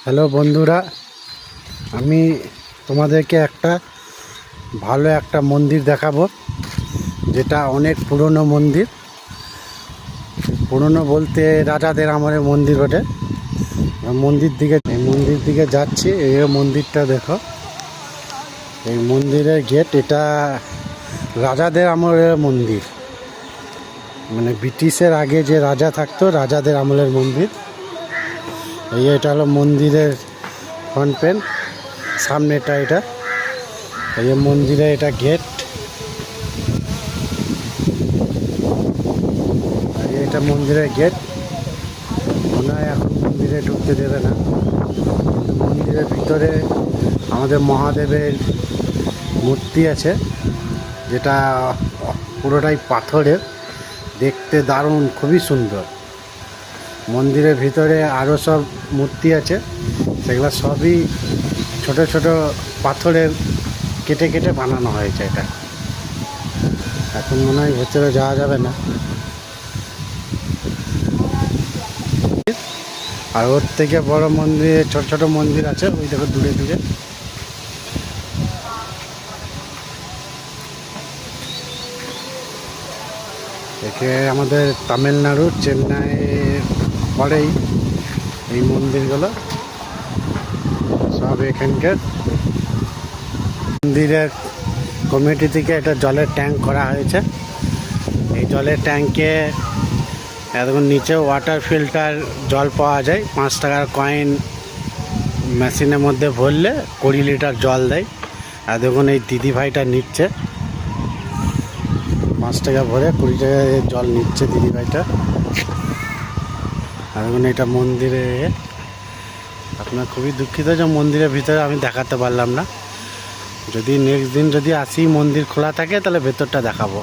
Hello বন্ধুরা, আমি তোমাদেরকে ভালো একটা মন্দির দেখাবো, যেটা অনেক পুরনো মন্দির। পুরনো বলতে রাজাদের আমলের মন্দির বটে। এই মন্দির দিকে যাচ্ছি। এই মন্দিরটা দেখো, এই মন্দিরের গেট। এটা রাজাদের আমলের মন্দির, মানে ব্রিটিশের আগে যে রাজা থাকতো, রাজাদের আমলের মন্দির। এটা হলো মন্দিরের ফ্রন্ট পেন, সামনেটা এটা। এই মন্দিরে এটা গেট, এটা মন্দিরের গেট। মনে হয় এখন মন্দিরে ঢুকতে দেবে না, কিন্তু মন্দিরের ভিতরে আমাদের মহাদেবের মূর্তি আছে, যেটা পুরোটাই পাথরের, দেখতে দারুণ, খুবই সুন্দর। মন্দিরের ভিতরে আরও সব মূর্তি আছে, সেগুলো সবই ছোট ছোট পাথরের কেটে কেটে বানানো হয়েছে। এটা এখন মনে হয় ভেতরে যাওয়া যাবে না। আর ওর থেকে বড় মন্দির, ছোট ছোট মন্দির আছে, ওই দেখো দূরে দূরে। একে আমাদের তামিলনাড়ু, চেন্নাইয়ের পরেই এই মন্দিরগুলো সব এখানকার। মন্দিরের কমিটি থেকে একটা জলের ট্যাঙ্ক করা হয়েছে। এই জলের ট্যাঙ্কে এখন নিচে ওয়াটার ফিল্টার জল পাওয়া যায়। 5 টাকার কয়েন মেশিনের মধ্যে ভরলে 20 লিটার জল দেয়। আর দেখুন এই দিদিভাইটা নিচ্ছে, 5 টাকা ভরে 20 টাকায় জল নিচ্ছে দিদিভাইটা। আর দেখুন এটা মন্দিরে। আপনার খুবই দুঃখিত যে মন্দিরের ভিতরে আমি দেখাতে পারলাম না। যদি নেক্সট দিন যদি আসি, মন্দির খোলা থাকে, তাহলে ভেতরটা দেখাবো।